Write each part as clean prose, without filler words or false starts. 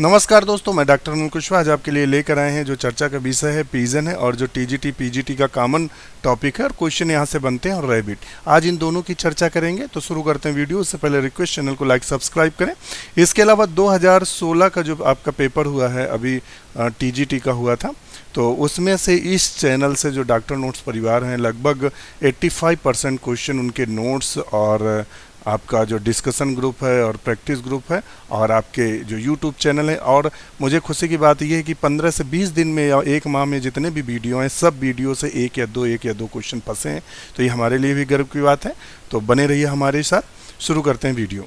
नमस्कार दोस्तों, मैं डॉक्टर अनिल कुशवाहा आज आपके लिए लेकर आए हैं जो चर्चा का विषय है पिजन है और जो टीजीटी पीजीटी का कॉमन टॉपिक है और क्वेश्चन यहाँ से बनते हैं और रैबिट। आज इन दोनों की चर्चा करेंगे। तो शुरू करते हैं वीडियो। उससे पहले रिक्वेस्ट चैनल को लाइक सब्सक्राइब करें। इसके अलावा 2016 का जो आपका पेपर हुआ है अभी टीजीटी का हुआ था, तो उसमें से इस चैनल से जो डॉक्टर नोट्स परिवार हैं लगभग 85% क्वेश्चन उनके नोट्स और आपका जो डिस्कशन ग्रुप है और प्रैक्टिस ग्रुप है और आपके जो यूट्यूब चैनल है। और मुझे खुशी की बात यह है कि 15 से 20 दिन में या एक माह में जितने भी वीडियो हैं सब वीडियो से एक या दो क्वेश्चन फंसे हैं, तो ये हमारे लिए भी गर्व की बात है। तो बने रहिए हमारे साथ। शुरू करते हैं वीडियो।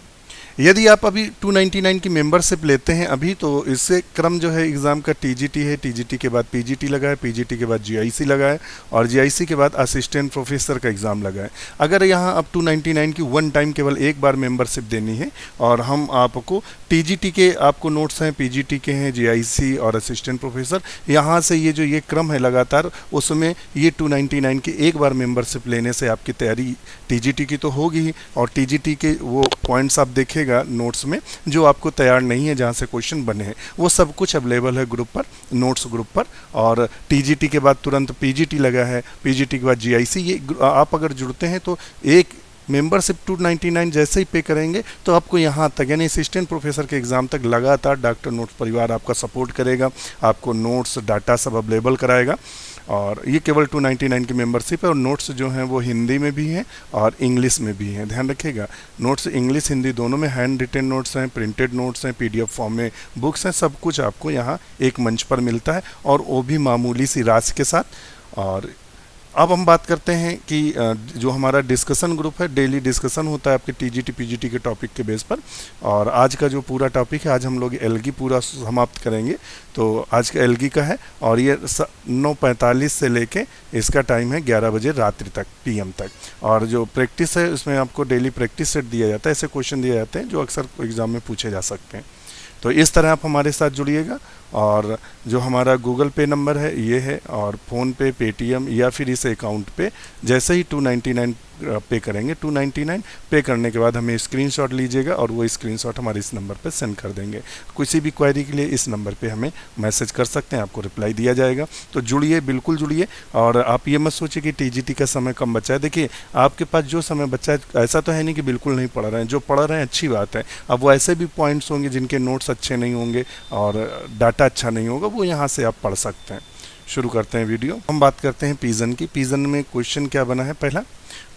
यदि आप अभी 299 की मेंबरशिप लेते हैं अभी, तो इससे क्रम जो है एग्ज़ाम का टीजीटी है, टीजीटी के बाद पीजीटी लगा है, पीजीटी के बाद जीआईसी लगा है और जीआईसी के बाद असिस्टेंट प्रोफेसर का एग्ज़ाम लगा है। अगर यहाँ अब 299 की वन टाइम केवल एक बार मेंबरशिप देनी है और हम आपको टीजीटी के आपको नोट्स हैं, पीजीटी के हैं, जीआईसी और असिस्टेंट प्रोफेसर, यहाँ से ये जो ये क्रम है लगातार, उसमें ये 299 की एक बार मेंबरशिप लेने से आपकी तैयारी टीजीटी की तो होगी ही और टीजीटी के वो पॉइंट्स आप देखें नोट्स में जो आपको तैयार नहीं है, जहां से क्वेश्चन बने हैं वो सब कुछ अवेलेबल है ग्रुप पर, नोट्स ग्रुप पर। और टीजीटी के बाद तुरंत पीजीटी लगा है, पीजीटी के बाद जीआईसी। ये आप अगर जुड़ते हैं तो एक मेंबरशिप 299 जैसे ही पे करेंगे तो आपको यहाँ तक यानी असिस्टेंट प्रोफेसर के एग्ज़ाम तक लगातार डॉक्टर नोट्स परिवार आपका सपोर्ट करेगा, आपको नोट्स डाटा सब अवेलेबल कराएगा। और ये केवल 299 की मेंबरशिप है और नोट्स जो हैं वो हिंदी में भी हैं और इंग्लिश में भी हैं। ध्यान रखिएगा, नोट्स इंग्लिश हिंदी दोनों में, हैंड रिटेन नोट्स हैं, प्रिंटेड नोट्स हैं, पीडीएफ फॉर्म में बुक्स हैं, सब कुछ आपको यहाँ एक मंच पर मिलता है और वो भी मामूली सी राशि के साथ। और अब हम बात करते हैं कि जो हमारा डिस्कशन ग्रुप है, डेली डिस्कशन होता है आपके टीजीटी पीजीटी के टॉपिक के बेस पर। और आज का जो पूरा टॉपिक है, आज हम लोग एल्गी पूरा समाप्त करेंगे। तो आज का एल्गी का है और ये 9:45 से लेके इसका टाइम है 11 बजे रात्रि तक, पीएम तक। और जो प्रैक्टिस है उसमें आपको डेली प्रैक्टिस सेट दिया जाता है, ऐसे क्वेश्चन दिए जाते हैं जो अक्सर एग्जाम में पूछे जा सकते हैं। तो इस तरह आप हमारे साथ जुड़िएगा। और जो हमारा गूगल पे नंबर है ये है, और फ़ोन पे, पेटीएम या फिर इस अकाउंट पे जैसे ही 299 पे करेंगे, 299 पे करने के बाद हमें स्क्रीनशॉट लीजिएगा और वो स्क्रीनशॉट हमारे इस नंबर पे सेंड कर देंगे। किसी भी क्वेरी के लिए इस नंबर पे हमें मैसेज कर सकते हैं, आपको रिप्लाई दिया जाएगा। तो जुड़िए, बिल्कुल जुड़िए। और आप ये मत सोचिए कि टीजीटी का समय कम बचा है। देखिए, आपके पास जो समय बचा है, ऐसा तो है नहीं कि बिल्कुल नहीं पढ़ रहे हैं, जो पढ़ रहे हैं अच्छी बात है। अब वो ऐसे भी पॉइंट्स होंगे जिनके नोट्स अच्छे नहीं होंगे और डाटा अच्छा नहीं होगा, वो यहाँ से आप पढ़ सकते हैं। शुरू करते हैं वीडियो। हम बात करते हैं पिजन की। पिजन में क्वेश्चन क्या बना है? पहला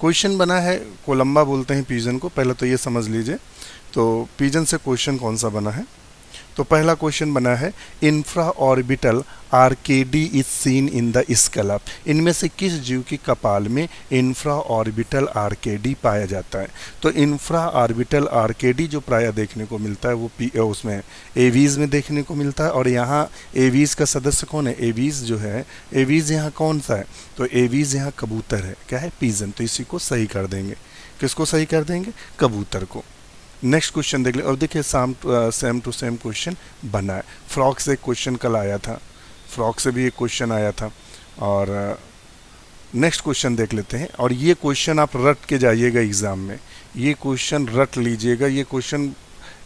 क्वेश्चन बना है, कोलंबा बोलते हैं पिजन को, पहले तो ये समझ लीजिए। तो पिजन से क्वेश्चन कौन सा बना है? तो पहला क्वेश्चन बना है, infraorbital arcade is seen in the scallop. इनमें से किस जीव की कपाल में इंफ्रा ऑर्बिटल आर्केडी पाया जाता है? तो इंफ्रा ऑर्बिटल आर्केडी जो प्राय देखने को मिलता है वो उसमें एवीज में देखने को मिलता है। और यहाँ एवीज का सदस्य कौन है? एवीज जो है, एवीज यहाँ कौन सा है? तो एवीज यहाँ कबूतर है। क्या है? पिजन। तो इसी को सही कर देंगे। किसको सही कर देंगे? कबूतर को। नेक्स्ट क्वेश्चन देख ले। और देखिए सेम टू सेम क्वेश्चन बना है। फ्रॉक से एक क्वेश्चन कल आया था, फ्रॉक से भी एक क्वेश्चन आया था। और नेक्स्ट क्वेश्चन देख लेते हैं। और ये क्वेश्चन आप रट के जाइएगा एग्ज़ाम में, ये क्वेश्चन रट लीजिएगा। ये क्वेश्चन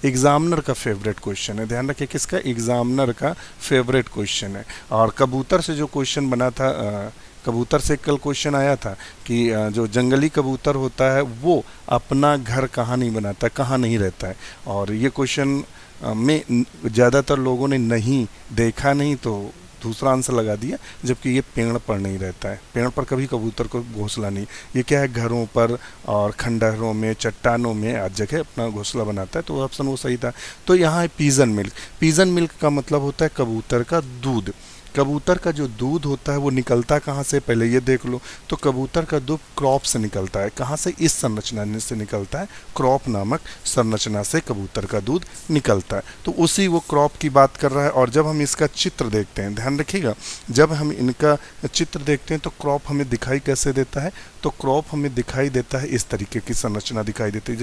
एग्जामिनर का फेवरेट क्वेश्चन है। ध्यान रखिए, किसका? एग्जामिनर का फेवरेट क्वेश्चन है। और कबूतर से जो क्वेश्चन बना था, कबूतर से कल क्वेश्चन आया था कि जो जंगली कबूतर होता है वो अपना घर कहाँ नहीं बनाता, कहाँ नहीं रहता है। और ये क्वेश्चन में ज़्यादातर लोगों ने नहीं देखा, नहीं तो दूसरा आंसर लगा दिया, जबकि ये पेड़ पर नहीं रहता है। पेड़ पर कभी कबूतर को घोंसला नहीं। ये क्या है? घरों पर और खंडहरों में, चट्टानों में आज जगह अपना घोंसला बनाता है। तो ऑप्शन वो सही था। तो यहाँ है पिजन मिल्क। पिजन मिल्क का मतलब होता है कबूतर का दूध। कबूतर का जो दूध होता है वो निकलता कहाँ से? पहले ये देख लो। तो कबूतर का दूध क्रॉप से निकलता है। कहाँ से? इस संरचना से निकलता है, क्रॉप नामक संरचना से कबूतर का दूध निकलता है। तो उसी वो क्रॉप की बात कर रहा है। और जब हम इसका चित्र देखते हैं, ध्यान रखिएगा, जब हम इनका चित्र देखते हैं तो क्रॉप हमें दिखाई कैसे देता है? तो क्रॉप हमें दिखाई देता है, इस तरीके की संरचना दिखाई देती है।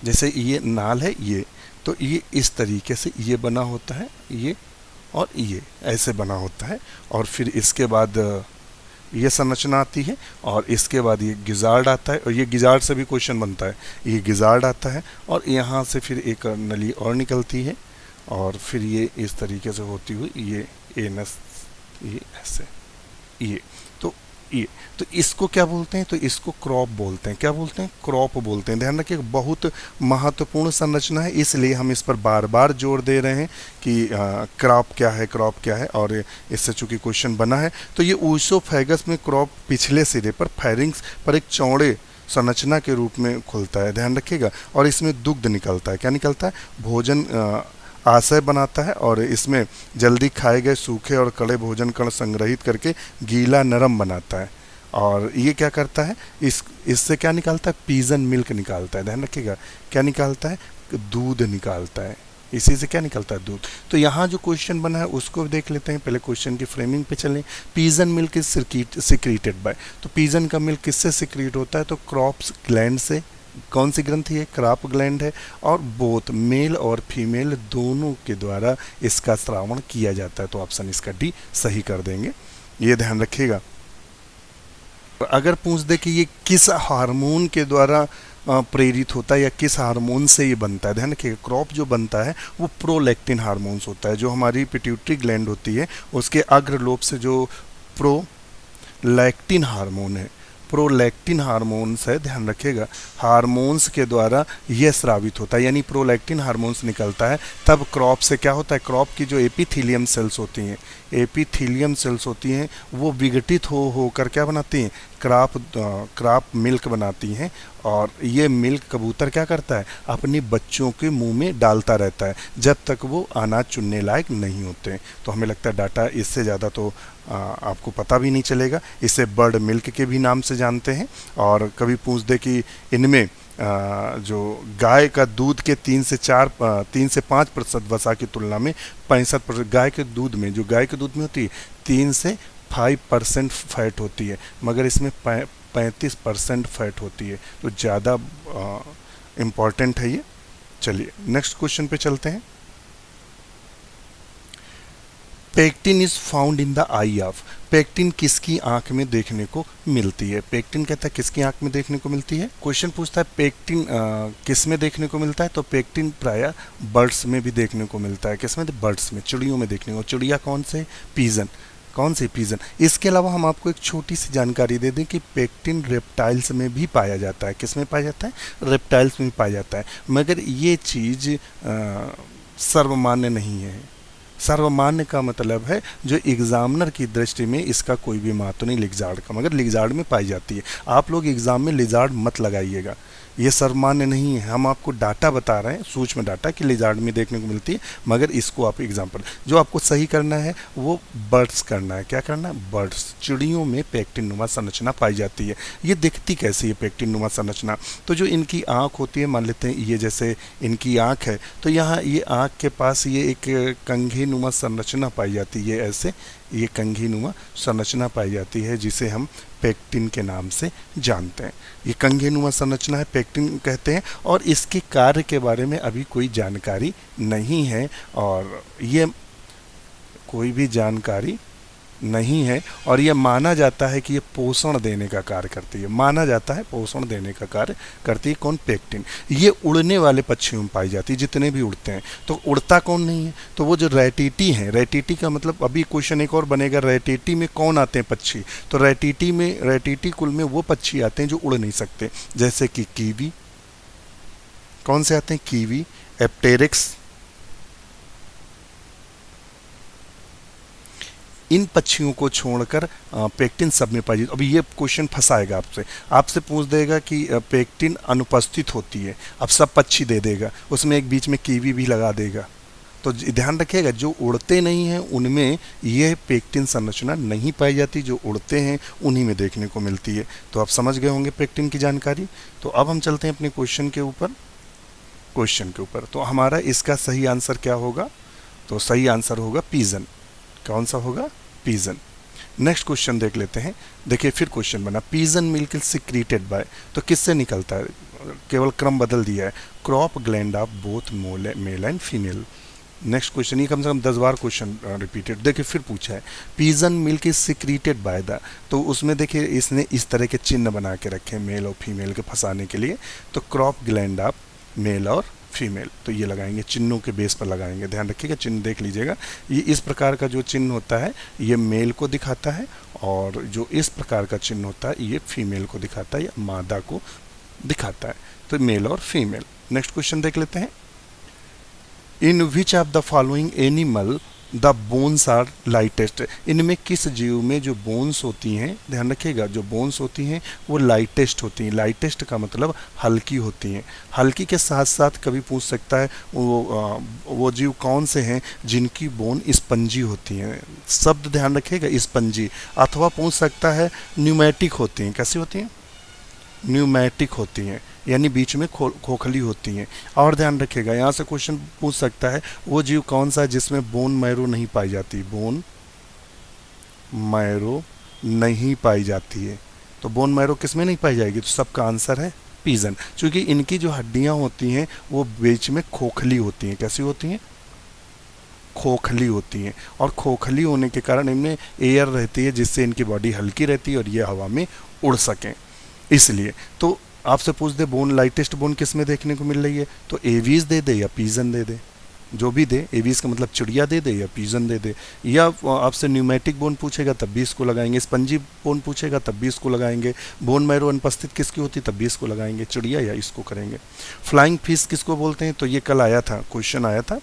जैसे ये नाल है, ये तो ये इस तरीके से ये बना होता है, ये और ये ऐसे बना होता है। और फिर इसके बाद ये संरचना आती है और इसके बाद ये गिजार्ड आता है और ये गिजार्ड से भी क्वेश्चन बनता है। ये गिजार्ड आता है और यहाँ से फिर एक नली और निकलती है और फिर ये इस तरीके से होती हुई ये एनस, ये ऐसे, ये तो इसको क्या बोलते हैं? तो इसको क्रॉप बोलते हैं। क्या बोलते हैं? क्रॉप बोलते हैं। ध्यान रखिए, बहुत महत्वपूर्ण संरचना है, इसलिए हम इस पर बार बार जोर दे रहे हैं कि क्रॉप क्या है, क्रॉप क्या है। और इससे चूंकि क्वेश्चन बना है तो ये ऊसोफेगस में क्रॉप पिछले सिरे पर फेरिंग्स पर एक चौड़े संरचना के रूप में खुलता है। ध्यान रखिएगा। और इसमें दुग्ध निकलता है। क्या निकलता है? भोजन आशय बनाता है और इसमें जल्दी खाए गए सूखे और कड़े भोजन कण संग्रहित करके गीला नरम बनाता है। और ये क्या करता है? इससे क्या निकालता है? पिजन मिल्क निकालता है। ध्यान रखिएगा, क्या निकालता है? दूध निकालता है। इसी से क्या निकलता है? दूध। तो यहाँ जो क्वेश्चन बना है उसको देख लेते हैं। पहले क्वेश्चन की फ्रेमिंग पे चलें। Pigeon milk is secreted by, तो पिजन का मिल्क किससे सिक्रीट होता है? तो क्रॉप्स ग्लैंड से। कौन सी ग्रंथि है? क्राप ग्लैंड है। और बोथ मेल और फीमेल दोनों के द्वारा इसका श्रावण किया जाता है। तो ऑप्शन इसका डी सही कर देंगे, ये ध्यान रखिएगा। अगर पूछ दे कि ये किस हार्मोन के द्वारा प्रेरित होता है या किस हार्मोन से ये बनता है, ध्यान रखिएगा। क्रॉप जो बनता है वो प्रोलैक्टिन हार्मोन्स होता है। जो हमारी पिट्यूटरी ग्लैंड होती है उसके अग्र लोब से जो प्रोलैक्टिन हार्मोन है, प्रोलैक्टिन हार्मोन्स है, ध्यान रखिएगा, हार्मोन्स के द्वारा यह स्रावित होता है। यानी प्रोलैक्टिन हार्मोन्स निकलता है तब क्रॉप से क्या होता है? क्रॉप की जो एपिथीलियम सेल्स होती हैं, एपिथीलियम सेल्स होती हैं, वो विघटित होकर क्या बनाती हैं? क्राप मिल्क बनाती हैं। और ये मिल्क कबूतर क्या करता है? अपने बच्चों के मुंह में डालता रहता है जब तक वो अनाज चुनने लायक नहीं होते। तो हमें लगता है डाटा इससे ज़्यादा तो आपको पता भी नहीं चलेगा। इसे बर्ड मिल्क के भी नाम से जानते हैं। और कभी पूछ दे कि इनमें जो गाय का दूध के 3 से 5% वसा की तुलना में 65% गाय के दूध में, जो गाय के दूध में होती है 3 से 5% फैट होती है, मगर इसमें 35% फैट होती है। तो ज़्यादा इम्पॉर्टेंट है ये। चलिए नेक्स्ट क्वेश्चन पे चलते हैं। Pectin is found in the I of, pectin किसकी आंख में देखने को मिलती है? पेक्टिन कहता है किसकी आंख में देखने को मिलती है। क्वेश्चन पूछता है पेक्टिन किस में देखने को मिलता है? तो पेक्टिन प्रायः बर्ड्स में भी देखने को मिलता है। किस में? बर्ड्स में, चिड़ियों में देखने को। चिड़िया कौन से? पिजन। कौन सी? पिजन। इसके अलावा हम आपको एक छोटी सी जानकारी दे दें कि पेक्टिन रेप्टाइल्स में भी पाया जाता है। किस में पाया जाता है? रेप्टाइल्स में भी पाया जाता है, मगर ये चीज़ सर्वमान्य नहीं है। सर्वमान्य का मतलब है जो एग्जामिनर की दृष्टि में इसका कोई भी महत्व नहीं लिजार्ड का, मगर लिजार्ड में पाई जाती है। आप लोग एग्जाम में लिजार्ड मत लगाइएगा, ये सर्वमान्य नहीं है। हम आपको डाटा बता रहे हैं, सूक्ष्म डाटा कि लिजार्ड में देखने को मिलती है, मगर इसको आप एग्जाम्पल जो आपको सही करना है वो बर्ड्स करना है। क्या करना है? बर्ड्स। चिड़ियों में पेक्टिन नुमा संरचना पाई जाती है। ये दिखती कैसी है पेक्टिन नुमा संरचना? तो जो इनकी आँख होती है, मान लेते हैं ये जैसे इनकी आँख है, तो यहाँ ये आँख के पास ये एक कंघी नुमा संरचना पाई जाती है। ऐसे ये कंघी नुमा संरचना पाई जाती है जिसे हम पेक्टिन के नाम से जानते हैं। ये कंघी नुमा संरचना है, पेक्टिन कहते हैं। और इसके कार्य के बारे में अभी कोई जानकारी नहीं है, और ये कोई भी जानकारी नहीं है। और यह माना जाता है कि ये पोषण देने का कार्य करती है। माना जाता है पोषण देने का कार्य करती है। कौन? पेक्टिन। ये उड़ने वाले पक्षियों में पाई जाती है, जितने भी उड़ते हैं। तो उड़ता कौन नहीं है? तो वो जो रैटिटी हैं, रैटिटी का मतलब अभी क्वेश्चन एक और बनेगा, रैटिटी में कौन आते हैं पक्षी? तो रैटिटी कुल में वो पक्षी आते हैं जो उड़ नहीं सकते, जैसे कि कीवी। कौन से आते हैं? कीवी, एप्टेरिक्स। इन पक्षियों को छोड़कर पेक्टिन सब में पाई जाती है। अभी ये क्वेश्चन फंसाएगा आपसे पूछ देगा कि पेक्टिन अनुपस्थित होती है, अब सब पक्षी दे देगा, उसमें एक बीच में कीवी भी लगा देगा। तो ध्यान रखिएगा, जो उड़ते नहीं हैं उनमें यह पेक्टिन संरचना नहीं पाई जाती, जो उड़ते हैं उन्हीं में देखने को मिलती है। तो आप समझ गए होंगे पेक्टिन की जानकारी। तो अब हम चलते हैं अपने क्वेश्चन के ऊपर। तो हमारा इसका सही आंसर क्या होगा? तो सही आंसर होगा पिजन। कौन सा होगा? पिजन। नेक्स्ट क्वेश्चन देख लेते हैं। देखिए फिर क्वेश्चन बना, pigeon milk is secreted by, तो किससे निकलता है? केवल क्रम बदल दिया है। Crop gland of both male and female. Next question, ये कम से कम 10 बार क्वेश्चन रिपीटेड, देखिए फिर पूछा है pigeon milk is secreted by the, तो उसमें देखिए इसने इस तरह के चिन्ह बना के रखे हैं मेल और फीमेल के फंसाने के लिए, तो क्रॉप ग्लैंड ऑफ मेल और फीमेल, तो ये लगाएंगे, चिन्हों के बेस पर लगाएंगे, ध्यान रखिएगा, चिन्ह देख लीजिएगा, ये इस प्रकार का जो चिन्ह होता है ये मेल को दिखाता है, और जो इस प्रकार का चिन्ह होता है ये फीमेल को दिखाता है या मादा को दिखाता है, तो मेल और फीमेल। नेक्स्ट क्वेश्चन देख लेते हैं, in which of the following animal the bones are lightest, इनमें किस जीव में जो बोन्स होती हैं, ध्यान रखिएगा, जो बोन्स होती हैं वो लाइटेस्ट होती हैं, लाइटेस्ट का मतलब हल्की होती हैं, हल्की के साथ साथ कभी पूछ सकता है वो जीव कौन से हैं जिनकी बोन स्पंजी होती हैं, शब्द ध्यान रखिएगा स्पंजी, अथवा पूछ सकता है न्यूमेटिक होती हैं, कैसी होती हैं, न्यूमेटिक होती हैं, यानी बीच में खोखली होती हैं, और ध्यान रखिएगा यहाँ से क्वेश्चन पूछ सकता है वो जीव कौन सा है जिसमें बोन मैरो नहीं पाई जाती, बोन मैरो नहीं पाई जाती है, तो बोन मैरो किस में नहीं पाई जाएगी, तो सबका आंसर है पिजन, क्योंकि इनकी जो हड्डियां होती हैं वो बीच में खोखली होती हैं, कैसी होती हैं, खोखली होती हैं, और खोखली होने के कारण इनमें एयर रहती है जिससे इनकी बॉडी हल्की रहती है और ये हवा में उड़ सकें, इसलिए। तो आपसे पूछ दे बोन लाइटेस्ट बोन किस में देखने को मिल रही है, तो एवीज दे दे या पिजन दे दे, जो भी दे, एवीज का मतलब चिड़िया दे दे या पिजन दे दे, या आपसे न्यूमेटिक बोन पूछेगा तब भी इसको लगाएंगे, स्पंजी बोन पूछेगा तब भी इसको लगाएंगे, बोन मैरो अनुपस्थित किसकी होती तब भी इसको लगाएंगे, चिड़िया या इसको करेंगे। फ्लाइंग फिश किसको बोलते हैं, तो ये कल आया था, क्वेश्चन आया था,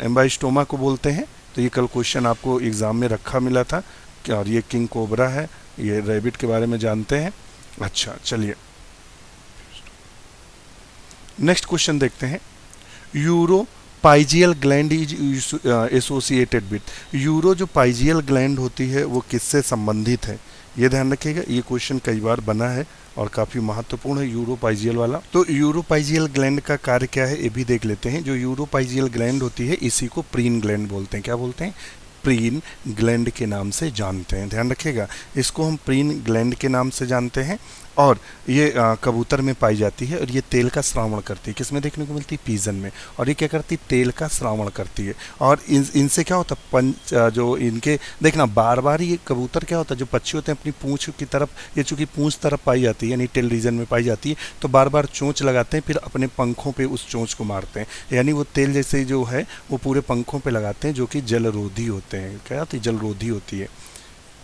एम्बाइस्टोमा को बोलते हैं, तो ये कल क्वेश्चन आपको एग्जाम में रखा मिला था, और ये किंग कोबरा है, ये रैबिट के बारे में जानते हैं। अच्छा चलिए नेक्स्ट क्वेश्चन देखते हैं, euro पाइजियल gland is associated with, euro जो पाइजियल ग्लैंड होती है वो किससे संबंधित है, ये ध्यान रखिएगा, ये क्वेश्चन कई बार बना है और काफ़ी महत्वपूर्ण है यूरोपाइजियल वाला। तो यूरोपाइजियल ग्लैंड का कार्य क्या है ये भी देख लेते हैं। जो यूरोपाइजियल ग्लैंड होती है इसी को प्रीन ग्लैंड बोलते हैं, क्या बोलते हैं, प्रीन ग्लैंड के नाम से जानते हैं, ध्यान रखिएगा, इसको हम प्रीन ग्लैंड के नाम से जानते हैं, और ये कबूतर में पाई जाती है, और ये तेल का श्रावण करती है, किसमें देखने को मिलती है, पीजन में, और ये क्या करती है, तेल का श्रावण करती है, और इनसे क्या होता है, जो इनके देखना बार बार ये कबूतर क्या होता है, जो पक्षी होते हैं अपनी पूंछ की तरफ, ये चूंकि पूंछ तरफ पाई जाती है यानी टेल रीजन में पाई जाती है, तो बार बार चोंच लगाते हैं, फिर अपने पंखों पे उस चोंच को मारते हैं, यानी वो तेल जैसे जो है वो पूरे पंखों पे लगाते हैं, जो कि जलरोधी होते हैं, क्या होती है, जलरोधी होती है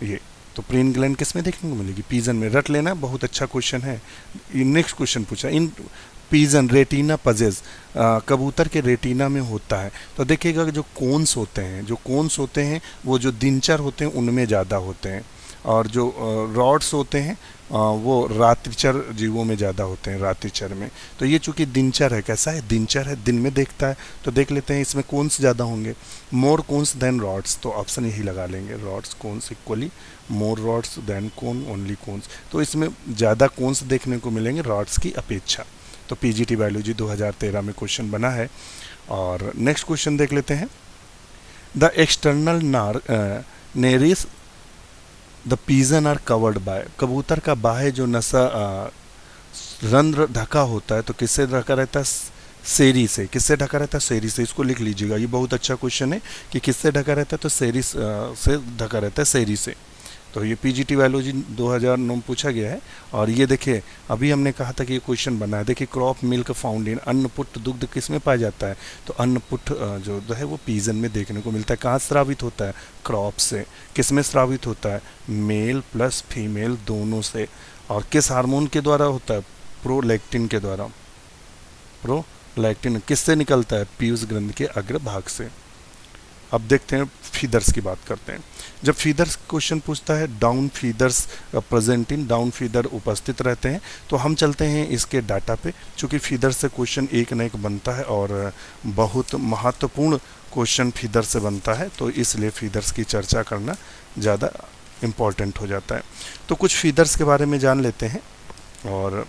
ये। तो प्रीन ग्लैंड किस में देखने को मिलेगी, पीजन में, रट लेना, बहुत अच्छा क्वेश्चन है। नेक्स्ट क्वेश्चन पूछा, इन पीजन रेटिना पजेज, कबूतर के रेटिना में होता है, तो देखिएगा जो कोन्स होते हैं, जो कोन्स होते हैं वो जो दिनचर होते हैं उनमें ज़्यादा होते हैं, और जो रॉड्स होते हैं वो रात्रिचर जीवों में ज़्यादा होते हैं, रात्रिचर में। तो ये चूंकि दिनचर है, कैसा है, दिनचर है, दिन में देखता है, तो देख लेते हैं इसमें कोन्स ज़्यादा होंगे, मोर कोन्स देन रॉड्स, तो ऑप्शन यही लगा लेंगे, रॉड्स कोन्स इक्वली मोर रॉड्स देन कोन ओनली कोन्स, तो इसमें ज़्यादा कोन्स देखने को मिलेंगे रॉड्स की अपेक्षा। तो पीजीटी बायोलॉजी 2013 में क्वेश्चन बना है। और नेक्स्ट क्वेश्चन देख लेते हैं, the external nares the pigeon are covered by, कबूतर का बाह्य जो नसा रंध्र ढका होता है तो किससे ढका रहता है, सेरी से, किससे ढका रहता है, सेरी से, इसको लिख लीजिएगा, ये बहुत अच्छा क्वेश्चन है कि किससे ढका रहता है, तो सेरी से ढका रहता है, सेरी से। तो ये पीजीटी बायोलॉजी 2009 में पूछा गया है। और ये देखिए अभी हमने कहा था कि ये क्वेश्चन बना है, देखिए क्रॉप मिल्क फाउंड इन, अन्नपुट दुग्ध किस में पाया जाता है, तो अन्नपुट जो है वो पीजन में देखने को मिलता है। कहाँ स्रावित होता है, क्रॉप से। किस में स्रावित होता है, मेल प्लस फीमेल दोनों से। और किस हार्मोन के द्वारा होता है, प्रोलैक्टिन के द्वारा। प्रोलैक्टिन किससे निकलता है, पीयूष ग्रंथि के अग्रभाग से। अब देखते हैं फीदर्स की बात करते हैं। जब फीदर्स क्वेश्चन पूछता है, down feathers present in, down feather उपस्थित रहते हैं, तो हम चलते हैं इसके डाटा पे, चूँकि फीदर से क्वेश्चन एक न एक बनता है और बहुत महत्वपूर्ण क्वेश्चन फीदर से बनता है, तो इसलिए फीदर्स की चर्चा करना ज़्यादा इम्पॉर्टेंट हो जाता है। तो कुछ फीदर्स के बारे में जान लेते हैं। और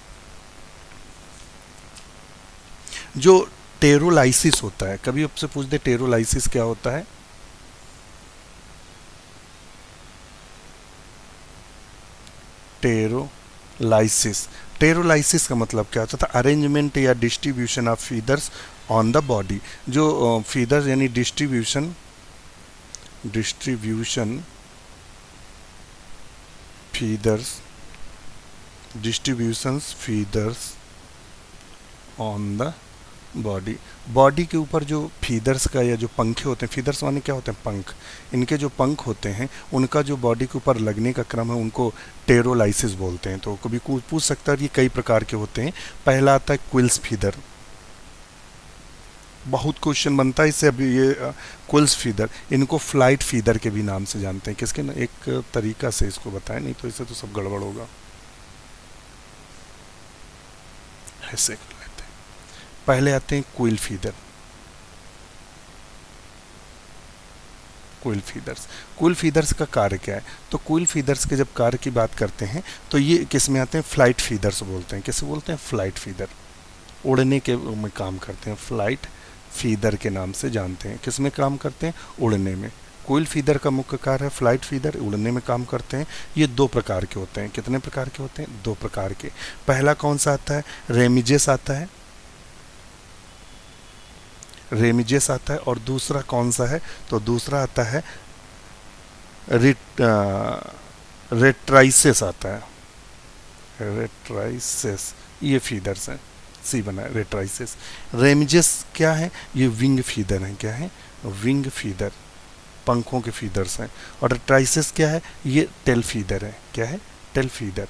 जो टेरोलाइसिस होता है, कभी आपसे पूछ दे टेरोलाइसिस क्या होता है, टेरोलाइसिस, टेरोलाइसिस का मतलब क्या होता था? अरेंजमेंट या distribution of feathers on the body. जो फीदर्स यानी distribution feathers distributions feathers on the body. Body के ऊपर जो फीदर्स का या जो पंखे होते हैं, फीदर्स माने क्या होते हैं? पंख। इनके जो पंख होते हैं उनका जो बॉडी के ऊपर लगने का क्रम है उनको टेरोलाइसिस बोलते हैं। तो कभी पूछ सकता है ये कई प्रकार के होते हैं। पहला आता है क्विल्स फीदर, बहुत क्वेश्चन बनता है इससे। अभी ये क्विल्स फीदर, इनको फ्लाइट फीदर के भी नाम से जानते हैं। किसके ना, एक तरीका से इसको बताएं, नहीं तो इससे तो सब गड़बड़ होगा। ऐसे कर लेते हैं। पहले आते हैं क्विल फीदर। क्विल फीदर्स का कार्य क्या है? तो क्विल फीदर्स के जब कार्य की बात करते हैं तो ये किस में आते हैं? फ्लाइट फीदर्स बोलते हैं। किसे बोलते हैं? Flight feather. उड़ने के में काम करते हैं, फ्लाइट फीदर के नाम से जानते हैं। किस में काम करते हैं? उड़ने में। क्विल फीदर का मुख्य कार्य है फ्लाइट फीदर, उड़ने में काम करते हैं। ये दो प्रकार के होते हैं। कितने प्रकार के होते हैं? दो प्रकार के। पहला कौन सा आता है? रेमिजेस आता है, रेमिजेस आता है। और दूसरा कौन सा है? तो दूसरा आता है रेट्राइसेस आता है, रेट्राइसेस। ये फीदर्स हैं, सी बना है रेट्राइसेस। रेमिजेस क्या है? ये विंग फीदर हैं। क्या है? विंग फीदर, पंखों के फीदर्स हैं। और रेट्राइसेस क्या है? ये टेल फीदर है। क्या है? Tail feather.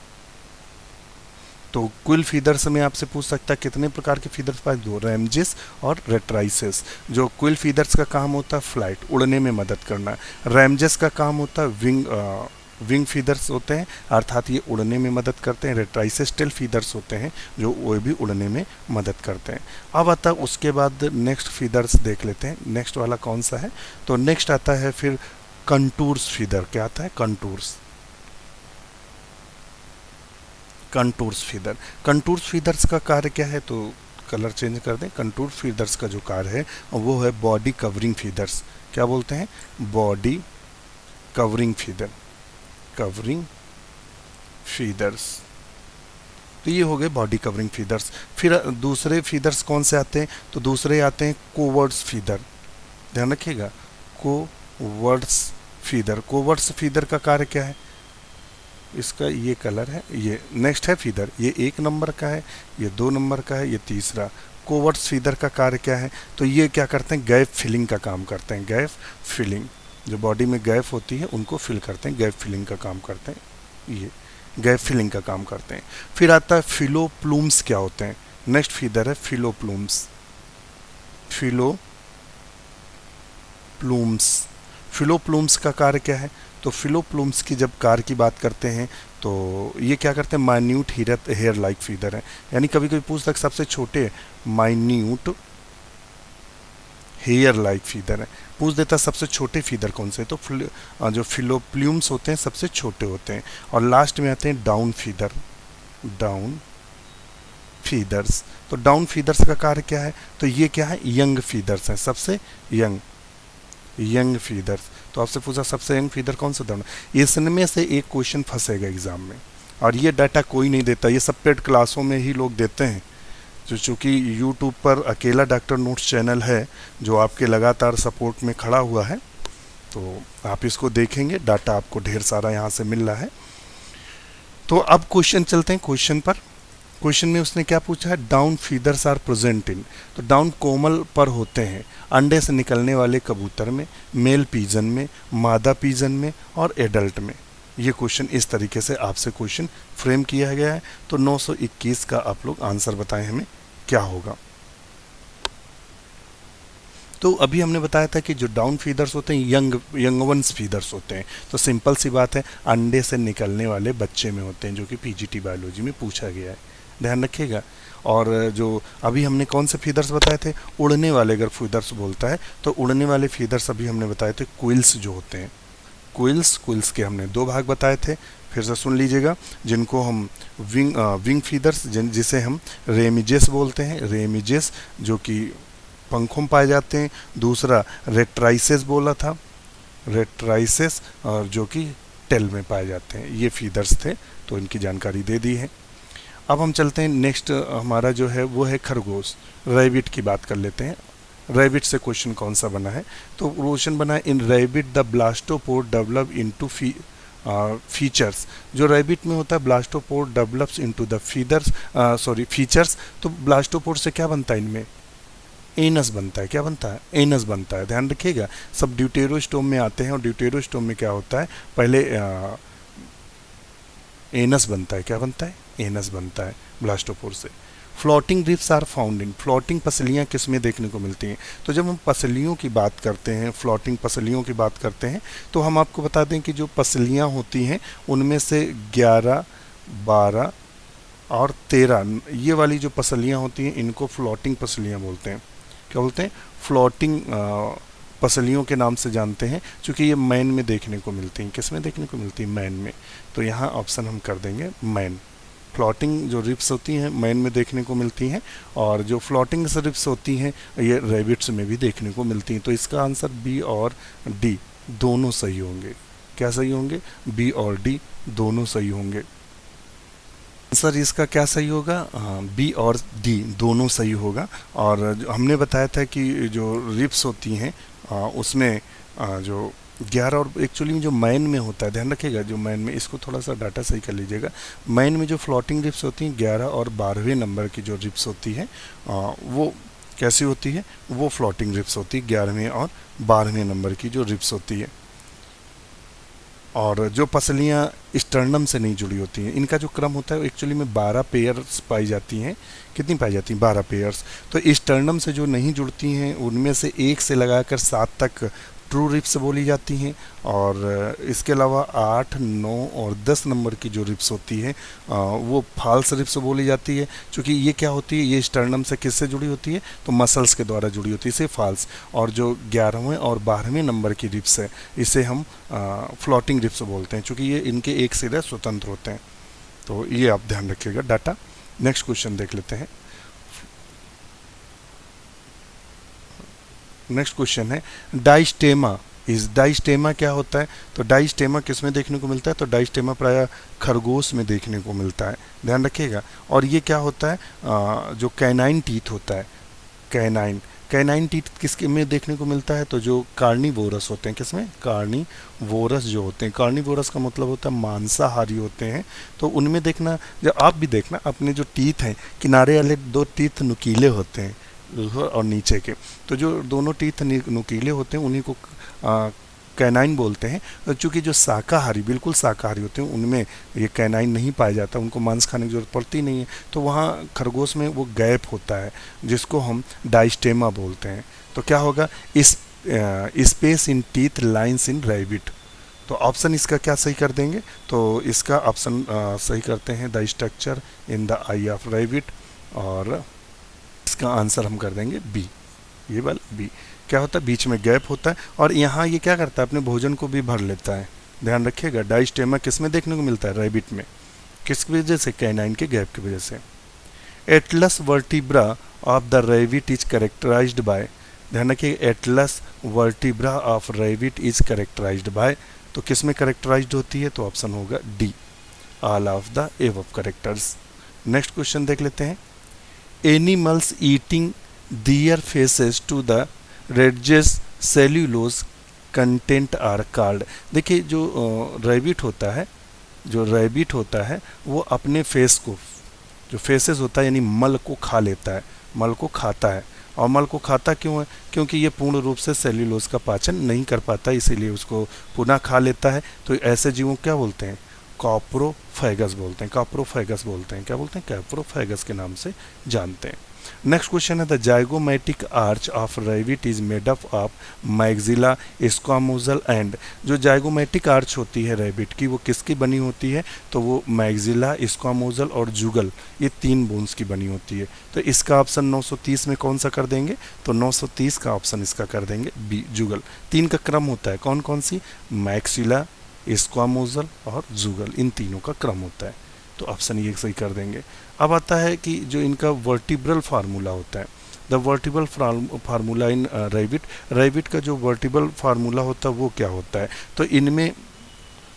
तो क्विल फीदर्स में आपसे पूछ सकता है कितने प्रकार के फीदर्स पाए? दो, रेमिजेस और रेट्राइसेस। जो क्विल फीदर्स का काम होता है फ्लाइट, उड़ने में मदद करना। रेमिजेस का काम होता है विंग फीदर्स होते हैं, अर्थात ये उड़ने में मदद करते हैं। रेट्राइसेस टेल फीदर्स होते हैं जो वो भी उड़ने में मदद करते हैं। अब आता है उसके बाद नेक्स्ट फीदर्स देख लेते हैं। नेक्स्ट वाला कौन सा है? तो नेक्स्ट आता है फिर कंटूर्स फीदर। क्या आता है? Contours feather. कंटूर्स फीदर्स का कार्य क्या है? तो कलर चेंज कर दें। कंटूर फीदर्स का जो कार्य है वो है बॉडी कवरिंग फीदर्स। क्या बोलते हैं? Body covering feather, covering feathers. तो ये हो गए बॉडी कवरिंग फीदर्स। फिर दूसरे फीदर्स कौन से आते हैं? तो दूसरे आते हैं कोवर्ड्स फीदर। ध्यान रखिएगा, कोवर्ड्स फीदर। कोवर्ड्स फीदर का कार्य क्या है? इसका ये कलर है। ये नेक्स्ट है फीदर, ये 1 नंबर का है, ये 2 नंबर का है, ये तीसरा। कोवर्ड्स फीदर का कार्य क्या है? तो ये क्या करते हैं? गैप फिलिंग का काम करते हैं। गैप फिलिंग, जो बॉडी में गैप होती है उनको फिल करते हैं, गैप फिलिंग का काम करते हैं। ये गैप फिलिंग का काम करते हैं। फिर आता है फिलोप्लूम्स। क्या होते हैं? नेक्स्ट फीदर है फिलोप्लूम्स। फिलोप्लूम्स का कार्य क्या है? तो फिलोप्लूम्स की जब कार्य की बात करते हैं तो ये क्या करते हैं? माइन्यूट हेयर लाइक फीदर है। यानी कभी कभी पूछता है सबसे छोटे माइन्यूट हेयर लाइक फीदर है। पूछ देता सबसे छोटे फीदर कौन से? तो जो फिलोप्लूम्स होते हैं सबसे छोटे होते हैं। और लास्ट में आते हैं डाउन फीदर, डाउन फीदर्स। तो डाउन फीदर्स का कार्य क्या है? तो ये क्या है? यंग फीदर्स हैं, सबसे यंग फीदर्स। तो आपसे पूछा सबसे यंग फीदर कौन सा? डाउन। इसमें से एक क्वेश्चन फंसेगा एग्जाम में, और ये डाटा कोई नहीं देता, ये सब पेड क्लासों में ही लोग देते हैं। जो चूँकि यूट्यूब पर अकेला डॉक्टर नोट्स चैनल है जो आपके लगातार सपोर्ट में खड़ा हुआ है, तो आप इसको देखेंगे, डाटा आपको ढेर सारा यहाँ से मिल रहा है। तो अब क्वेश्चन चलते हैं क्वेश्चन पर। क्वेश्चन में उसने क्या पूछा है? Down feathers are present in. तो डाउन कोमल पर होते हैं अंडे से निकलने वाले कबूतर में, मेल पीजन में, मादा पीजन में और एडल्ट में। ये क्वेश्चन इस तरीके से आपसे क्वेश्चन फ्रेम किया गया है। तो 921 का आप लोग आंसर बताएं हमें क्या होगा। तो अभी हमने बताया था कि जो डाउन फीदर्स होते हैं यंग वंस फीदर्स होते हैं। तो सिंपल सी बात है, अंडे से निकलने वाले बच्चे में होते हैं, जो कि पीजीटी बायोलॉजी में पूछा गया है, ध्यान रखिएगा। और जो अभी हमने कौन से फीदर्स बताए थे? उड़ने वाले, अगर फीदर्स बोलता है तो उड़ने वाले फीदर्स अभी हमने बताए थे क्विल्स जो होते हैं। क्विल्स के हमने 2 भाग बताए थे, फिर से सुन लीजिएगा। जिनको हम विंग फीदर्स, जिसे हम रेमिजेस बोलते हैं, रेमिजेस जो कि पंखों में पाए जाते हैं। दूसरा रेट्राइसेस बोला था, रेट्राइसेस, और जो कि टेल में पाए जाते हैं। ये फीदर्स थे, तो इनकी जानकारी दे दी है। अब हम चलते हैं नेक्स्ट, हमारा जो है वो है खरगोश। रैबिट की बात कर लेते हैं। रैबिट से क्वेश्चन कौन सा बना है, तो क्वेश्चन बना है in rabbit the blastopore develop into features. जो रैबिट में होता है blastopore develops into the features. तो ब्लास्टोपोर से क्या बनता है, इनमें एनस बनता है। क्या बनता है, एनस बनता है। ध्यान रखिएगा, सब ड्यूटेरोस्टोम में आते हैं और ड्यूटेरोस्टोम में क्या होता है, पहले एनस बनता है। क्या बनता है, एनस बनता है ब्लास्टोपोर से। Floating ribs are found in, floating पसलियाँ किस में देखने को मिलती हैं। तो जब हम पसलियों की बात करते हैं, फ्लोटिंग पसलियों की बात करते हैं, तो हम आपको बता दें कि जो पसलियाँ होती हैं उनमें से 11, 12 और 13 ये वाली जो पसलियाँ होती हैं इनको फ्लोटिंग पसलियाँ बोलते हैं। क्या बोलते हैं, फ्लोटिंग पसलियों के नाम से जानते हैं, क्योंकि ये मैन में देखने को मिलती हैं। किस में देखने को मिलती है, मैन में। तो यहाँ ऑप्शन हम कर देंगे मैन। फ्लोटिंग जो रिप्स होती हैं मैन में देखने को मिलती हैं, और जो फ्लोटिंग रिप्स होती हैं ये रैबिट्स में भी देखने को मिलती हैं। तो इसका आंसर बी और डी दोनों सही होंगे। क्या सही होंगे, बी और डी दोनों सही होंगे। आंसर इसका क्या सही होगा, बी और डी दोनों सही होगा। और हमने बताया था कि जो रिप्स होती हैं उसमें जो 11 और एक्चुअली जो मैन में होता है, ध्यान रखिएगा, जो मैन में, इसको थोड़ा सा डाटा सही कर लीजिएगा। मैन में जो फ्लोटिंग रिप्स होती हैं 11 और 12वें नंबर की जो रिप्स होती है वो कैसी होती है, वो फ्लोटिंग रिप्स होती है 11वें और 12वें नंबर की जो रिप्स होती है। और जो पसलियाँ स्टर्नम से नहीं जुड़ी होती हैं, इनका जो क्रम होता है एक्चुअली में 12 पेयर्स पाई जाती हैं। कितनी पाई जाती हैं, 12 पेयर्स। तो स्टर्नम से जो नहीं जुड़ती हैं उनमें से 1 से लगाकर 7 तक ट्रू रिप्स बोली जाती हैं, और इसके अलावा 8, 9 और 10 नंबर की जो रिप्स होती है वो फॉल्स रिप्स बोली जाती है, क्योंकि ये क्या होती है, ये स्टर्नम से किससे जुड़ी होती है, तो मसल्स के द्वारा जुड़ी होती है, इसे फॉल्स। और जो 11वें और 12वें नंबर की रिप्स है इसे हम फ्लोटिंग रिप्स बोलते हैं, क्योंकि ये इनके एक सिरे स्वतंत्र होते हैं। तो ये आप ध्यान रखिएगा डाटा। नेक्स्ट क्वेश्चन देख लेते हैं। नेक्स्ट क्वेश्चन है डाइस्टेमा। इस डाइस्टेमा क्या होता है, तो डाइस्टेमा किस में देखने को मिलता है, तो डाइस्टेमा प्रायः खरगोश में देखने को मिलता है। ध्यान रखिएगा। और ये क्या होता है, जो कैनाइन टीथ होता है, कैनाइन टीथ किसके में देखने को मिलता है, तो जो कार्निवोरस होते हैं, किसमें, कार्निवोरस जो होते हैं। कार्निवोरस का मतलब होता है मांसाहारी होते हैं। तो उनमें देखना, जब आप भी देखना अपने जो टीथ हैं, किनारे वाले 2 टीथ नुकीले होते हैं और नीचे के, तो जो दोनों टीथ नुकीले होते हैं उन्हीं को कैनाइन बोलते हैं। चूँकि जो शाकाहारी, बिल्कुल शाकाहारी होते हैं उनमें ये कैनाइन नहीं पाया जाता, उनको मांस खाने की जरूरत पड़ती नहीं है। तो वहाँ खरगोश में वो गैप होता है जिसको हम डाइस्टेमा बोलते हैं। तो क्या होगा, इस space in teeth lines in rabbit. तो ऑप्शन इसका क्या सही कर देंगे, तो इसका ऑप्शन सही करते हैं the structure in the I of rabbit, और इसका आंसर हम कर देंगे बी। ये वाला बी क्या होता है, बीच में गैप होता है, और यहाँ ये क्या करता है, अपने भोजन को भी भर लेता है। ध्यान रखिएगा। डाइस्टेमा किस में देखने को मिलता है, रैबिट में। किस वजह से, कैनाइन के गैप की वजह से। Atlas vertebra of the rabbit is characterised by. ध्यान रखिए, atlas vertebra of rabbit is characterised by. तो किस में कैरेक्टराइज्ड होती है, तो ऑप्शन होगा D, all of the above characters. Next question देख लेते हैं। Animals eating their faeces to the reduce cellulose content are called. देखिए, जो रैबिट होता है, जो रैबिट होता है वो अपने फेस को, जो फेसेस होता है यानी मल को खा लेता है, मल को खाता है। और मल को खाता क्यों है, क्योंकि ये पूर्ण रूप से सेल्यूलोज का पाचन नहीं कर पाता, इसीलिए उसको पुनः खा लेता है। तो ऐसे जीवों क्या बोलते हैं, कॉप्रोफैगस बोलते हैं। कॉप्रोफैगस बोलते हैं, क्या बोलते हैं, कॉप्रोफैगस के नाम से जानते हैं। नेक्स्ट क्वेश्चन है the zygomatic arch of rabbit is made up of maxilla, squamosal and. जो जाइगोमेटिक आर्च होती है रैबिट की वो किसकी बनी होती है, तो वो मैग्जिला, स्क्वामोजल और जुगल, ये 3 बोन्स की बनी होती है। तो इसका ऑप्शन 930 में कौन सा कर देंगे, तो 930 का ऑप्शन इसका कर देंगे बी, जुगल। 3 का क्रम होता है, कौन कौन सी, मैक्सिला, स्क्वामोजल और जुगल, इन तीनों का क्रम होता है। तो ऑप्शन ये सही कर देंगे। अब आता है कि जो इनका वर्टिब्रल फार्मूला होता है, the vertebral formula in rabbit. Rabbit का जो वर्टिब्रल फार्मूला होता है वो क्या होता है, तो इनमें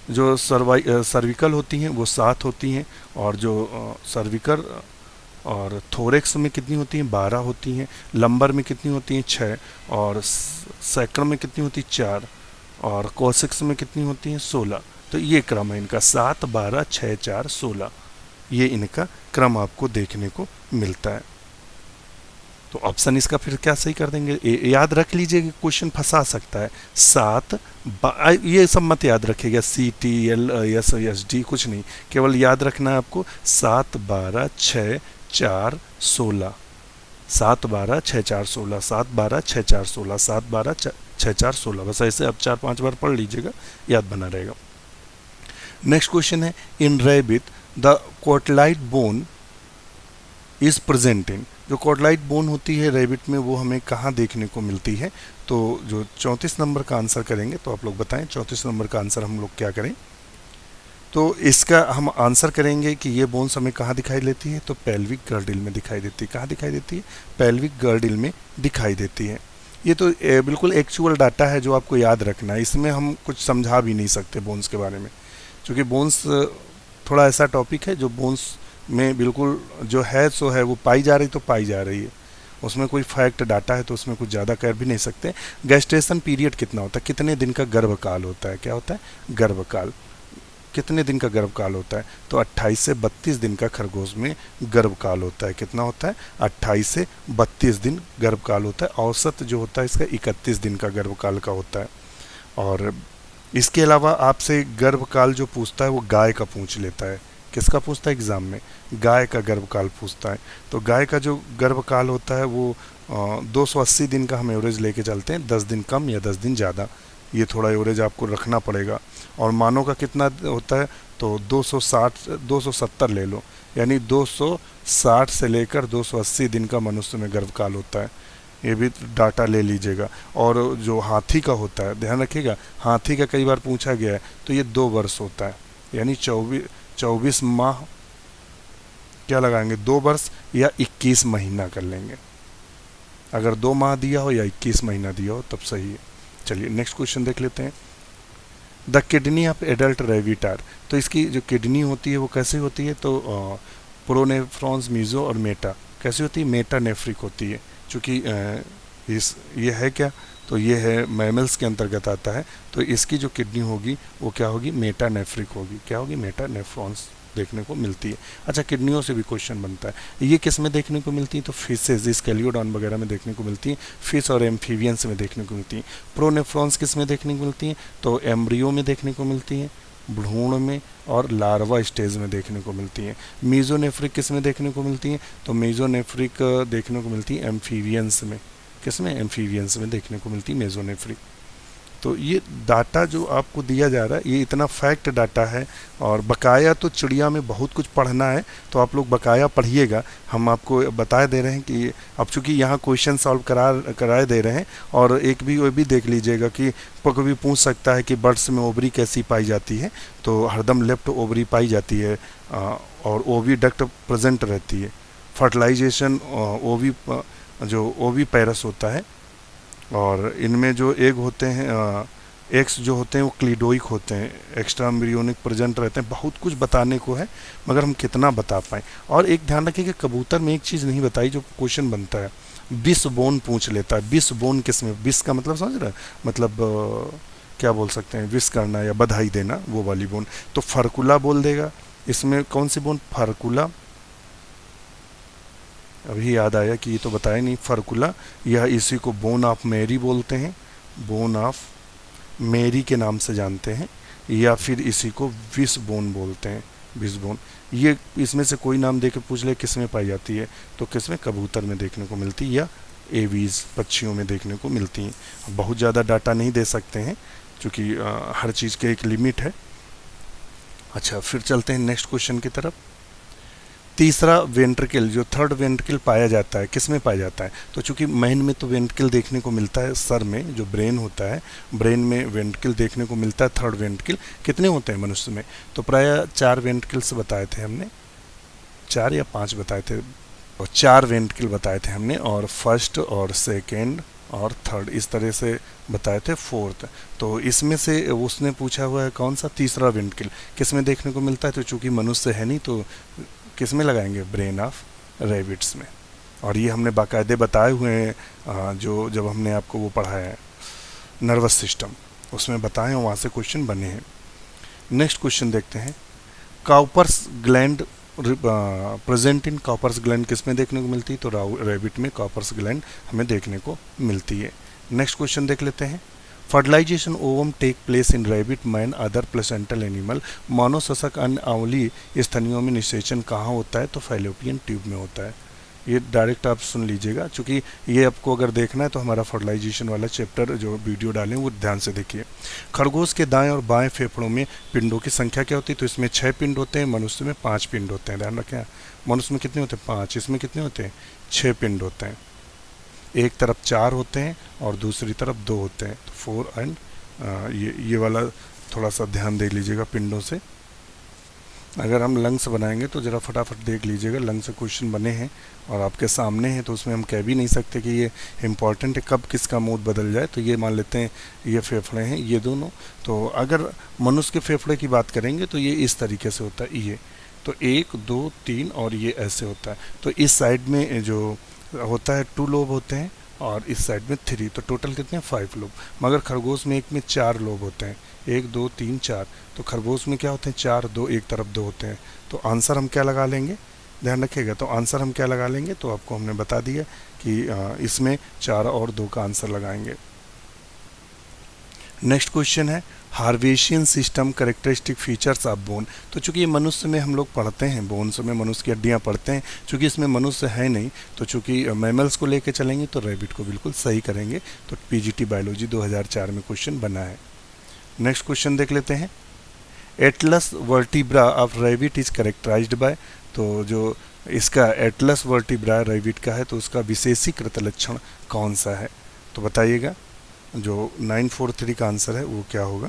जो सर्विकल होती हैं वो 7 होती हैं, और जो सर्विकल और थोरेक्स में कितनी होती हैं, 12 होती हैं। लंबर में कितनी होती हैं, 6। और सैक्रम में कितनी होती है, 4। और कोसिक्स में कितनी होती हैं, 16। तो ये क्रम है इनका, 7, 12, 6, 4, 16। ये इनका क्रम आपको देखने को मिलता है। तो ऑप्शन इसका फिर क्या सही कर देंगे, याद रख लीजिए कि क्वेश्चन फंसा सकता है। 7, ये सब मत याद रखिएगा, CTLSSD कुछ नहीं, केवल याद रखना है आपको 7, 12, 6, 4, 16। 7, 12, 6, 4, 16, 7, 12, 6, 4, 16, 7, 12, 6, 4, 16। बस ऐसे आप 4-5 बार पढ़ लीजिएगा, याद बना रहेगा। नेक्स्ट क्वेश्चन है, in rabbit the cotyloid bone is present in. जो कोटलाइट बोन होती है रैबिट में, वो हमें कहाँ देखने को मिलती है। तो जो 34 नंबर का आंसर करेंगे, तो आप लोग बताएं 34 नंबर का आंसर हम लोग क्या करें। तो इसका हम आंसर करेंगे कि ये बोन्स हमें कहाँ दिखाई देती है, तो पेल्विक गर्डिल में दिखाई देती है। कहाँ दिखाई देती है, पेल्विक गर्डिल में दिखाई देती है। ये तो बिल्कुल एक्चुअल डाटा है जो आपको याद रखना है, इसमें हम कुछ समझा भी नहीं सकते बोन्स के बारे में, क्योंकि बोन्स थोड़ा ऐसा टॉपिक है जो बोन्स में बिल्कुल जो है सो है, वो पाई जा रही तो पाई जा रही है, उसमें कोई फैक्ट डाटा है तो उसमें कुछ ज़्यादा कर भी नहीं सकते। गेस्टेशन पीरियड कितना होता है, कितने दिन का गर्भकाल होता है, क्या होता है, गर्भकाल, कितने दिन का गर्भकाल होता है, तो 28 से 32 दिन का खरगोश में गर्भकाल होता है। कितना होता है, 28 से 32 दिन गर्भकाल होता है। औसत जो होता है इसका 31 दिन का गर्भकाल का होता है। और इसके अलावा आपसे गर्भकाल जो पूछता है वो गाय का पूछ लेता है। किसका पूछता है एग्ज़ाम में, गाय का गर्भकाल पूछता है। तो गाय का जो गर्भकाल होता है वो 280 दिन का हम एवरेज लेके चलते हैं, 10 दिन कम या 10 दिन ज़्यादा, ये थोड़ा एवरेज आपको रखना पड़ेगा। और मानव का कितना होता है, तो 270 ले लो, यानी 260 से लेकर 280 दिन का मनुष्य में गर्भकाल होता है, ये भी डाटा ले लीजिएगा। और जो हाथी का होता है, ध्यान रखिएगा, हाथी का कई बार पूछा गया है, तो ये 2 वर्ष होता है, यानी 24 माह क्या लगाएंगे, 2 वर्ष या 21 महीना कर लेंगे। अगर 2 माह दिया हो या 21 महीना दिया हो तब सही है। चलिए नेक्स्ट क्वेश्चन देख लेते हैं। The kidney of adult rabbit are. तो इसकी जो किडनी होती है वो कैसे होती है, तो प्रोनेफ्रॉन्स, मीजो और मेटा। कैसी होती है, मेटानेफ्रिक होती है। चूँकि ये है क्या, तो ये है मैमल्स के अंतर्गत आता है, तो इसकी जो किडनी होगी वो क्या होगी, मेटानेफ्रिक होगी। क्या होगी, मेटानेफ्रॉन्स देखने को मिलती है। अच्छा, किडनियों से भी क्वेश्चन बनता है, ये किस में देखने को मिलती है, तो फिशेज, स्केलियोडॉन वगैरह में देखने को मिलती है, फिश और एम्फीबियंस में देखने को मिलती है। प्रोनेफ्रॉन्स किस में देखने को मिलती हैं, तो एम्ब्रियो में देखने को मिलती हैं, भ्रूण में और लार्वा स्टेज में देखने को मिलती हैं। मीजोनेफ्रिक किस में देखने को मिलती हैं, तो मीजोनेफ्रिक देखने को मिलती है एम्फीबियंस में। किस में, एम्फीबियंस में देखने को मिलती है मेजोनेफ्रिक। तो ये डाटा जो आपको दिया जा रहा है ये इतना फैक्ट डाटा है, और बकाया तो चिड़िया में बहुत कुछ पढ़ना है, तो आप लोग बकाया पढ़िएगा। हम आपको बता दे रहे हैं कि अब चूँकि यहाँ क्वेश्चन सॉल्व कराए दे रहे हैं, और एक भी वो भी देख लीजिएगा कि कभी पूछ सकता है कि बर्ड्स में ओवरी कैसी पाई जाती है, तो हरदम लेफ्ट ओवरी पाई जाती है, और ओवी डक्ट प्रेजेंट रहती है। फर्टिलाइजेशन ओवी जो ओवी पैरस होता है, और इनमें जो एग होते हैं, एग्स जो होते हैं वो क्लीडोइक होते हैं, एक्स्ट्रा एम्ब्रियोनिक प्रेजेंट रहते हैं। बहुत कुछ बताने को है, मगर हम कितना बता पाएँ। और एक ध्यान रखिए कि कबूतर में एक चीज़ नहीं बताई जो क्वेश्चन बनता है, बिस बोन पूछ लेता है। बिस बोन किस में, बिस का मतलब समझ रहे हैं, मतलब क्या बोल सकते हैं, विश करना या बधाई देना, वो वाली बोन। तो फर्कुला बोल देगा, इसमें कौन सी बोन, फर्कुला, अभी याद आया कि ये तो बताया नहीं, फर्कुला, यह इसी को बोन ऑफ मैरी बोलते हैं, बोन ऑफ मैरी के नाम से जानते हैं, या फिर इसी को विश बोन बोलते हैं, विश बोन। ये इसमें से कोई नाम दे के पूछ ले किस में पाई जाती है, तो किस में, कबूतर में देखने को मिलती है, या एवीज, पक्षियों में देखने को मिलती हैं। बहुत ज़्यादा डाटा नहीं दे सकते हैं क्योंकि हर चीज़ के एक लिमिट है। अच्छा, फिर चलते हैं नेक्स्ट क्वेश्चन की तरफ। तीसरा वेंट्रिकल, जो थर्ड वेंट्रिकल पाया जाता है, किस में पाया जाता है, तो चूंकि मैन में तो वेंट्रिकल देखने को मिलता है सर में, जो ब्रेन होता है, ब्रेन में वेंट्रिकल देखने को मिलता है। थर्ड वेंट्रिकल कितने होते हैं मनुष्य में, तो प्राय 4 वेंट्रिकल्स बताए थे हमने, 4 या 5 बताए थे, और 4 वेंट्रिकल बताए थे हमने। और फर्स्ट और सेकेंड और थर्ड, इस तरह से बताए थे फोर्थ। तो इसमें से उसने पूछा हुआ है कौन सा, तीसरा विंडकिल किस में देखने को मिलता है, तो चूंकि मनुष्य है नहीं तो किस में लगाएंगे, ब्रेन ऑफ रैबिट्स में। और ये हमने बाकायदे बताए हुए हैं, जो जब हमने आपको वो पढ़ाया है नर्वस सिस्टम, उसमें बताए हैं, वहाँ से क्वेश्चन बने हैं। नेक्स्ट क्वेश्चन देखते हैं, Cowper's gland present in Cowper's gland किस में देखने को मिलती है, तो रैबिट में कॉपर्स ग्लैंड हमें देखने को मिलती है। नेक्स्ट क्वेश्चन देख लेते हैं, fertilization ovum take place in rabbit, man, other placental animal, मानव शशक अन्य अवली स्तनियों में निषेचन कहाँ होता है, तो फैलोपियन ट्यूब में होता है। ये डायरेक्ट आप सुन लीजिएगा, क्योंकि ये आपको अगर देखना है तो हमारा फर्टिलाइजेशन वाला चैप्टर जो वीडियो डालें वो ध्यान से देखिए। खरगोश के दाएं और बाएं फेफड़ों में पिंडों की संख्या क्या होती है, तो इसमें 6 पिंड होते हैं, मनुष्य में 5 पिंड होते हैं। ध्यान रखें, मनुष्य में कितने होते हैं, 5, इसमें कितने होते हैं, 6 पिंड होते हैं। एक तरफ 4 होते हैं और दूसरी तरफ 2 होते हैं, तो 4 एंड ये वाला थोड़ा सा ध्यान दे लीजिएगा पिंडों से। अगर हम लंग्स बनाएंगे तो ज़रा फटाफट देख लीजिएगा, लंग से क्वेश्चन बने हैं और आपके सामने हैं, तो उसमें हम कह भी नहीं सकते कि ये इम्पॉर्टेंट है, कब किसका मूड बदल जाए। तो ये मान लेते हैं ये फेफड़े हैं ये दोनों। तो अगर मनुष्य के फेफड़े की बात करेंगे तो ये इस तरीके से होता है, ये तो 1 2 3 और ये ऐसे होता है। तो इस साइड में जो होता है 2 लोब होते हैं और इस साइड में 3, तो टोटल कितने हैं, 5 लोब। मगर खरगोश में एक में 4 लोब होते हैं, 1 2 3 4। तो खरगोश में क्या होते हैं, 4 2 एक तरफ 2 होते हैं। तो आंसर हम क्या लगा लेंगे, ध्यान रखिएगा, तो आंसर हम क्या लगा लेंगे, तो आपको हमने बता दिया कि इसमें 4 और 2 का आंसर लगाएंगे। नेक्स्ट क्वेश्चन है, Haversian system characteristic features of bone. तो चूंकि ये मनुष्य में हम लोग पढ़ते हैं, बोन्स में मनुष्य की हड्डियाँ पढ़ते हैं, चूंकि इसमें मनुष्य है नहीं, तो चूंकि मैमल्स को लेके चलेंगे तो रैबिट को बिल्कुल सही करेंगे। तो पीजीटी बायोलॉजी 2004 में क्वेश्चन बना है। नेक्स्ट क्वेश्चन देख लेते हैं, atlas vertebra of rabbit is characterised by. तो जो इसका एटलस वर्टिब्रा रैबिट का है तो उसका विशेषीकृत लक्षण कौन सा है, तो बताइएगा। जो 943 का आंसर है वो क्या होगा,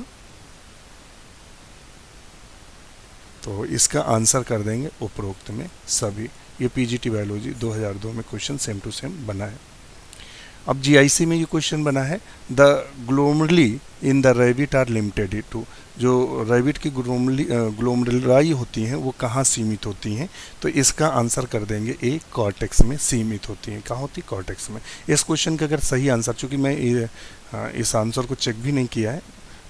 तो इसका आंसर कर देंगे उपरोक्त में सभी। ये पीजीटी बायोलॉजी 2002 में क्वेश्चन सेम टू सेम बना है। अब जीआईसी में ये क्वेश्चन बना है, the glomeruli in the rabbit are limited to. जो रैबिट की ग्लोमरुलाई होती हैं वो कहाँ सीमित होती हैं, तो इसका आंसर कर देंगे ए, कॉर्टेक्स में सीमित होती हैं। कहाँ होती, कॉर्टेक्स में। इस क्वेश्चन का अगर सही आंसर, चूँकि मैं इस आंसर को चेक भी नहीं किया है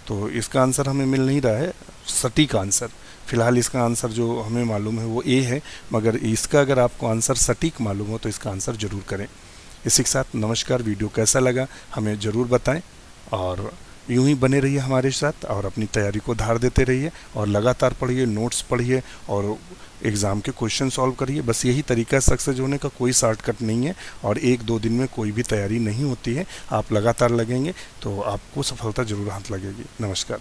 तो इसका आंसर हमें मिल नहीं रहा है सटीक आंसर। फिलहाल इसका आंसर जो हमें मालूम है वो ए है, मगर इसका अगर आपको आंसर सटीक मालूम हो तो इसका आंसर ज़रूर करें। इसी के साथ नमस्कार। वीडियो कैसा लगा हमें ज़रूर बताएं और यूं ही बने रहिए हमारे साथ और अपनी तैयारी को धार देते रहिए और लगातार पढ़िए, नोट्स पढ़िए और एग्ज़ाम के क्वेश्चन सॉल्व करिए। बस यही तरीका सक्सेस होने का, कोई शॉर्टकट नहीं है और 1-2 दिन में कोई भी तैयारी नहीं होती है। आप लगातार लगेंगे तो आपको सफलता ज़रूर हाथ लगेगी। नमस्कार।